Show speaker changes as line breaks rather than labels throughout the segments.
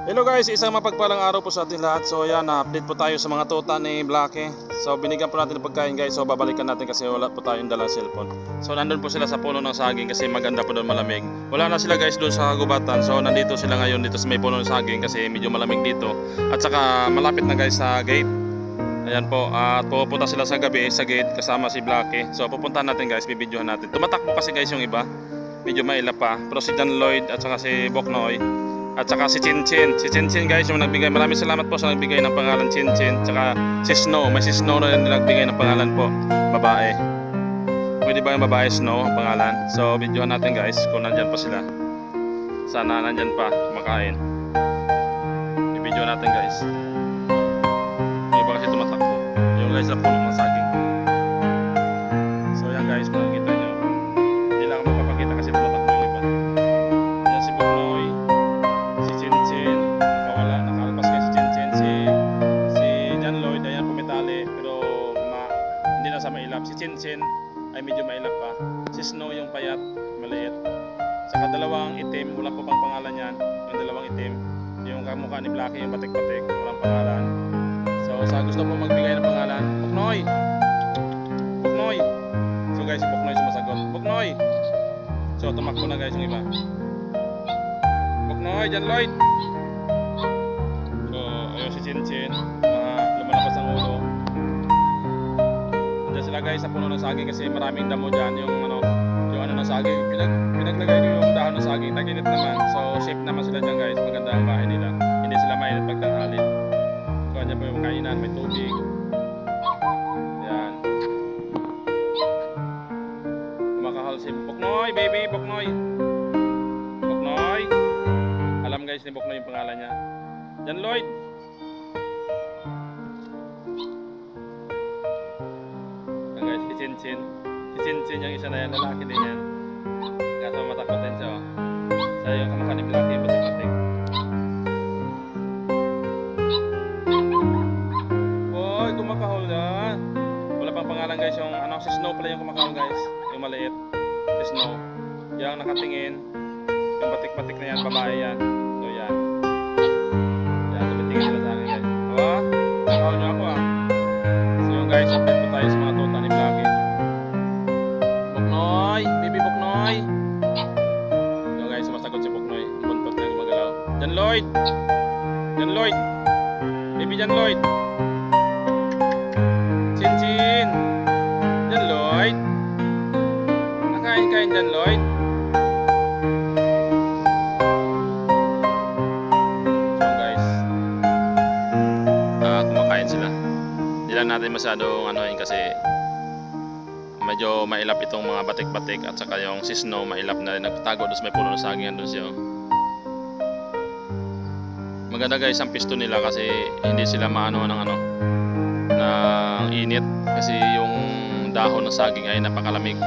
Hello guys, isang mapagpalang araw po sa ating lahat. So ayan, na-update po tayo sa mga tuta ni Blackie. So binigyan po natin ng pagkain guys. So babalikan natin kasi wala po tayong dalang cellphone. So nandun po sila sa puno ng saging kasi maganda po doon, malamig. Wala na sila guys doon sa gubatan. So nandito sila ngayon dito sa may puno ng saging kasi medyo malamig dito. At saka malapit na guys sa gate. Ayan po, at pupunta sila sa gabi sa gate kasama si Blackie. So pupuntahan natin guys, bibidyohan natin. Tumatakbo kasi guys yung iba. Medyo mailap pa. Pero si John Lloyd at saka si Boknoy at saka si Chinchin. Si Chinchin guys yung nagbigay. Maraming salamat po sa nagbigay ng pangalan Chinchin. Tsaka si Snow. May si Snow na nagbigay ng pangalan po. Babae. Pwede ba yung babae Snow ang pangalan? So videohan natin guys kung nandyan pa sila. Sana nandyan pa kumakain. I-video natin guys. Yung iba kasi tumatakbo. Yung guys sa puno ng saging. So yan guys, kung nakikita nyo, hindi lang ako magpapakita kasi tumatakbo yung iba. Yan si Boknoy, si Chinchin, nakawala, nakalpas kasi si Chinchin, si John Lloyd, ayan pumitali, pero hindi na sa mailap. Si Chinchin ay medyo mailap pa. Si Snow yung payat, maliit. Saka dalawang itim, wala pa pang pangalan yan. Yung dalawang itim, yung kamukha ni Blackie, yung batik-batik, walang pangalan. So sa gusto mo magbigay ng pangalan, Boknoy! Boknoy! So guys, si Boknoy sumasagot. Boknoy! So tumakbo na guys yung iba. Boknoy, John Lloyd! So ayun si Chinchin, lumalabas ang ulo. Nandiyan sila guys sa puno ng saging kasi maraming damo dyan. Yung ano ng saging, pinaglagay ko yung dahon ng saging, taginit naman. So safe naman sila dyan guys, maganda ang bahay nila. Hindi sila mainit pag tanghali. So andyan po yung kainan, may tubig. Yan. Kumakahal si Boknoy, baby, Boknoy. Boknoy. Alam guys ni Boknoy yung pangalan niya. John Lloyd. Yan guys, si Chinchin. Si Chinchin yung isa na yan, lalaki din yan. Kaso matakot din siya. Siya yung kamukha ni Blackie, batik-batik. Boy, kumakahol na. Wala pang pangalan guys, yung si Snow pala yung kumakahol guys. Yung maliit. Si Snow. Yung nakatingin. Yung batik-batik na yan, babae yan. So yan. Yan, tumitingin sila sa akin guys. Hawa, nakahol nyo ako ah. So yung guys, update po tayo sa mga tuta ni Blackie. Boknoy, baby Boknoy. Yung guys, sumasagot si Boknoy. Buntot na gumagalaw. John Lloyd. John Lloyd. Baby John Lloyd. Chinchin. John Lloyd. Nakain-kain John Lloyd. So guys, kumakain sila. Hindi lang natin masyadong anoin kasi medyo mailap itong mga batik-batik at saka yung si Snow mailap na rin. Nagtago doon sa may puno ng saging, andun siya. Maganda guys ang pisto nila kasi hindi sila maano ng init kasi yung dahon ng saging ay napakalamig.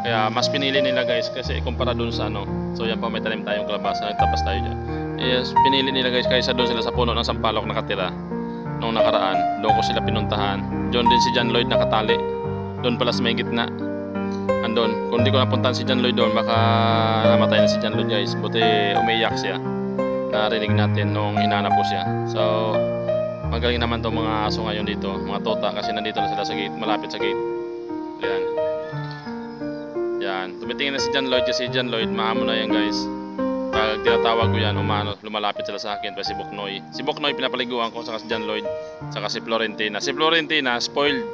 Kaya mas pinili nila guys kasi kumpara doon sa So yan pa, may tanim tayong kalabasa, nagtapas tayo dyan. Yes, pinili nila guys kaysa doon sila sa puno ng sampalok nakatira nung nakaraan. Doon ko sila pinuntahan. Doon din si John Lloyd nakatali. Doon pala sa may gitna. Andun. Kung di ko napuntahan si John Lloyd doon, baka namatay na si John Lloyd guys. Buti umiyak siya. Narinig natin nung hinanap ko siya. So magaling naman itong mga aso ngayon dito, mga tota, kasi nandito na sila sa gate, malapit sa gate. Ayan. Yan. Tumitingin na si John Lloyd kasi si John Lloyd maamo na yan guys. Pag tinatawag ko yan, lumalapit sila sa akin. Si Boknoy. Si Boknoy pinapaliguan ko, saka si John Lloyd, saka si Florentina. Si Florentina spoiled.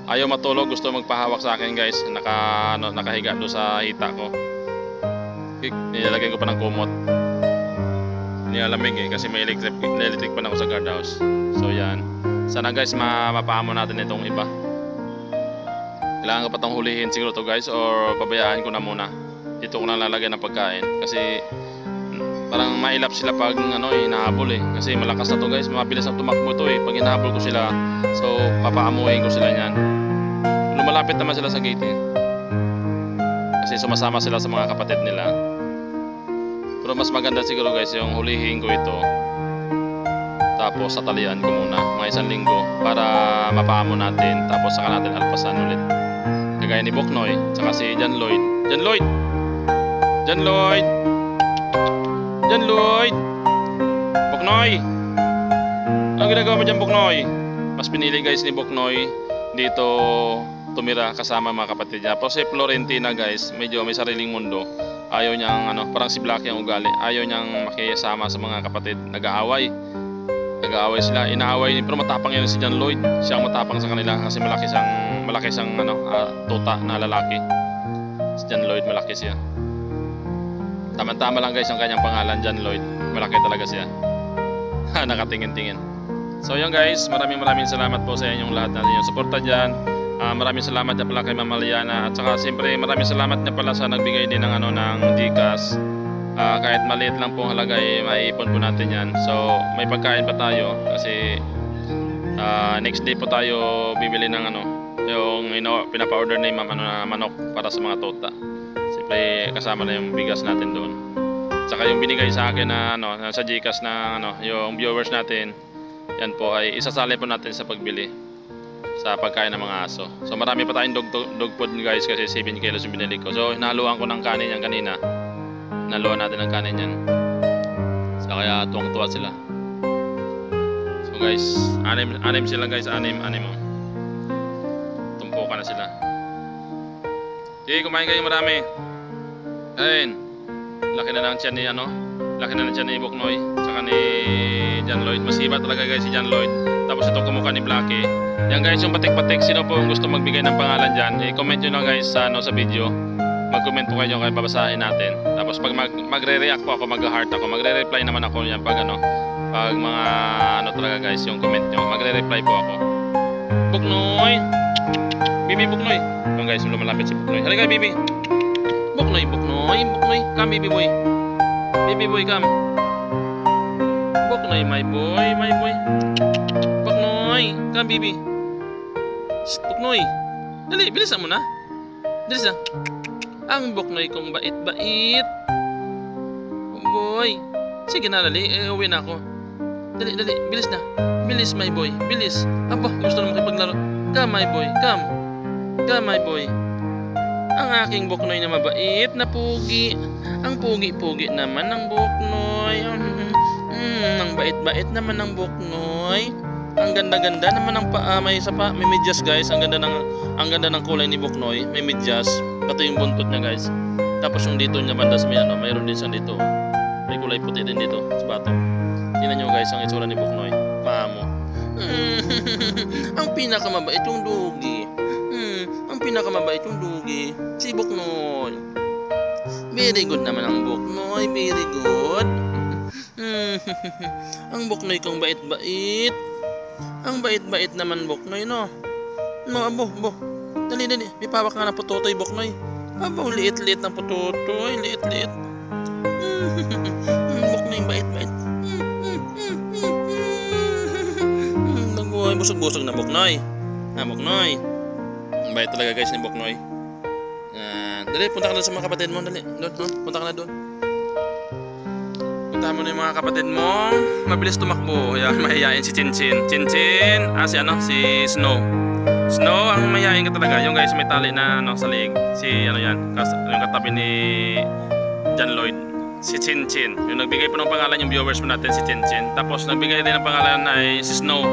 Ayaw matulog, gusto magpahawak sa akin guys. Nakahiga doon sa hita ko. Nilalagay ko pa ng kumot. Nilalamig kasi may electric pa na ako sa guardhouse. So yan. Sana guys mapaamo natin itong iba. Kailangan ko pa itong hulihin siguro to guys, or pabayaan ko na muna. Dito ko na lalagyan ng pagkain. Kasi parang mailap sila pag hinahabol kasi malakas na to guys, mabilis na tumakbo to pag hinahabol ko sila. So papaamuhin ko sila niyan. Lumalapit naman sila sa gate kasi sumasama sila sa mga kapatid nila. Pero mas maganda siguro guys yung hulihin ko ito, tapos satalian ko muna mga 1 linggo para mapaamo natin, tapos saka natin alpasan ulit kagaya ni Boknoy saka si John Lloyd. John Lloyd! John Lloyd! John Lloyd! Buknoy! Ano ginagawa mo dyan, Buknoy? Mas pinili guys ni Buknoy dito tumira kasama mga kapatid niya. Pero si Florentina guys, medyo may sariling mundo. Ayaw niyang parang si Blacky ang ugali. Ayaw niyang makisama sa mga kapatid. Nag-aaway sila, inaaway, pero matapang yan si John Lloyd. Siya ang matapang sa kanila kasi malaki siyang tuta na lalaki. Si John Lloyd, malaki siya. Tama-tama lang guys ang kanyang pangalan, John Lloyd. Malaki talaga siya. Nakatingin-tingin. So yun guys, maraming salamat po sa inyong lahat na inyong suporta dyan. Maraming salamat na pala kay Mama Liana. At saka siyempre maraming salamat na pala sa nagbigay din ng GCash. Kahit maliit lang pong halaga ay maiipon po natin yan. So may pagkain pa tayo kasi next day po tayo bibili ng yung pinapa-order ni Ma'am na manok para sa mga tota. Siyempre kasama na yung bigas natin doon. Tsaka yung binigay sa akin na sa GCash na yung viewers natin, yan po ay isasali po natin sa pagbili sa pagkain ng mga aso. So marami pa tayong dog food guys kasi 7 kilos yung binili ko. So hinaluan ko ng kanin yan kanina. Naluan natin ng kanin yan. So kaya tuwang-tuwa sila. So guys, anim sila guys, anim oh. Tumpukan na sila. Sige, kumain kayo marami. Ayun. Laki na ng tiyan ni laki na ng tiyan ni Buknoy tsaka ni John Lloyd. Masiba talaga guys si John Lloyd. Tapos ito kumukha ni Blacky. Yan guys yung patik-patik. Sino po gusto magbigay ng pangalan dyan, i-comment nyo lang guys sa video. Mag-comment po kayo kaya babasahin natin. Tapos pag magre-react po ako, mag-heart ako, magre-reply naman ako yan pag pag mga talaga guys yung comment nyo, magre-reply po ako. Buknoy! Bibi Buknoy! Yung guys lumalapit si Buknoy. Halika Bibi! Buknoy! Come Bibi boy! Bibi boy come! Buknoy my boy! Buknoy! Come Bibi! Buknoy! Dali! Bilisan mo na! Bilisan! Ang Buknoy kong bait-bait. Oh boy. Sige na, dali. Uwi na ako. Dali. Bilis na. Bilis, my boy. Bilis. Aba, gusto na makipaglaro. Come, my boy. Come, my boy. Ang aking Buknoy na mabait na pugi. Ang pugi-pugi naman ng Buknoy. Ang bait-bait naman ng Buknoy. Ang ganda-ganda naman ng paa, may medyas guys. Ang ganda ng kulay ni Buknoy, may medyas. Ito yung buntot niya guys. Tapos yung dito niya banda sa mayroon din siyang dito. May kulay puti din dito sa bato. Tingnan niyo guys ang itsura ni Buknoy. Paa mo. Ang pinakamabait yung dugi. Ang pinakamabait yung dugi. Si Buknoy. Very good naman ang Buknoy. Very good. Ang Buknoy kong bait-bait. Ang bait-bait naman Buknoy no. Abo. Dali. May pawak nga ng putotoy Buknoy. Abo, liit-liit ng putotoy. Liit-liit. Buknoy, bait-bait. Busog-busog na Buknoy. Buknoy. Ang bait talaga guys ni Buknoy. Dali, punta ka na sa mga kapatid mo. Dali. Doon, punta ka na doon. Punta mo na yung mga kapatid mo. Mabilis tumakbo. Yan, mahihayin si Chinchin. Chinchin. Si Snow. Snow, ang mahihayin ka talaga. Yung guys may tali na sa liig. Si yan. Yung katabi ni John Lloyd. Si Chinchin. Yung nagbigay po ng pangalan yung viewers mo natin si Chinchin. Tapos nagbigay din ng pangalan ay si Snow.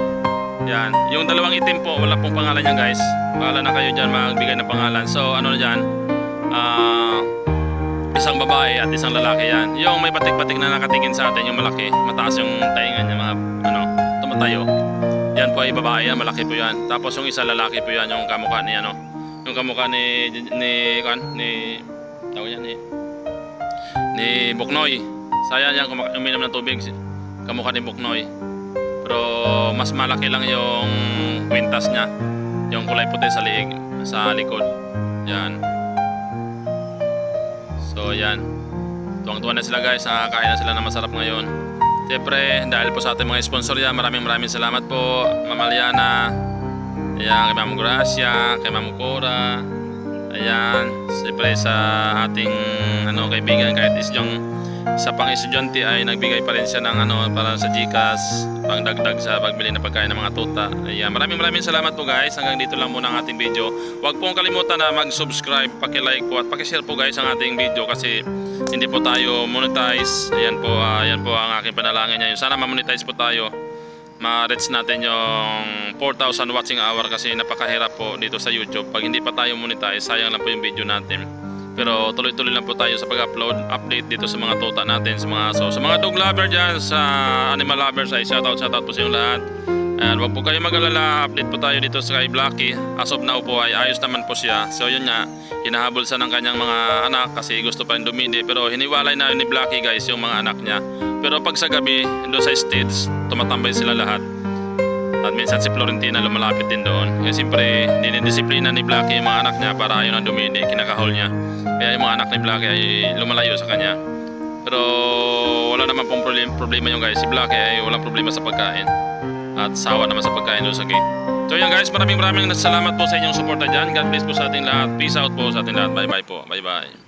Yan. Yung dalawang itim po, wala pong pangalan yan guys. Bahala na kayo dyan magbigay ng pangalan. So dyan. Isang babae at isang lalaki yan. Yung may batik-batik na nakatingin sa atin, yung malaki, mataas yung tainga niya, mga tumatayo. Yan po ay babae yan, malaki po yan. Tapos yung isa lalaki po yan, yung kamukha ni yung kamukha ni Buknoy. Sayang yan uminom ng tubig, kamukha ni Buknoy. Pero mas malaki lang yung kwintas niya, yung kulay puti sa liig, sa likod. Yan. So yan, tuwang-tuwa na sila guys, nakakain na sila na masarap ngayon. Siyempre, dahil po sa ating mga sponsor yan, maraming salamat po Mama Liana, ayan, kay Ma'am Gracia, kay Ma'am Cora, ayan, siyempre sa ating kaibigan kahit isa pang estudyante ay nagbigay pa rin siya ng para sa GCash, pang dagdag sa pagbili ng pagkain ng mga tuta. Ayan, maraming salamat po guys. Hanggang dito lang muna ang ating video. Huwag pong kalimutan na mag-subscribe, paki-like po at paki-share po guys ang ating video kasi hindi po tayo monetize. Ayan po ang aking ipanalangin niya yun. Sana ma-monetize po tayo. Ma-reach natin yung 4,000 watching hour kasi napakahirap po dito sa YouTube. Pag hindi pa tayo monetize, sayang lang po yung video natin. Pero tuloy-tuloy lang po tayo sa pag-upload, update dito sa mga tuta natin, sa mga aso. Sa mga dog lover dyan, sa animal lovers ay shoutout po sa inyong lahat. And wag po kayo mag-alala, update po tayo dito sa kay Blackie. As of now po ay ayos naman po siya. So yun nga, hinahabol sa ng kanyang mga anak kasi gusto pa rin dumidi. Pero hiniwalay na yun ni Blackie guys yung mga anak niya. Pero pag sa gabi, doon sa stage, tumatambay sila lahat. At minsan si Florentina lumalapit din doon. Kaya siyempre, dinidisiplina ni Blackie yung mga anak niya para ayaw na dumidi, kinakahol niya. Kaya yung mga anak ni Blackie ay lumalayo sa kanya. Pero wala naman pong problema yung guys. Si Blackie ay walang problema sa pagkain. At sawa naman sa pagkain doon sa gate. So yan guys, maraming salamat po sa inyong suporta dyan. God bless po sa ating lahat. Peace out po sa ating lahat. Bye bye po. Bye bye.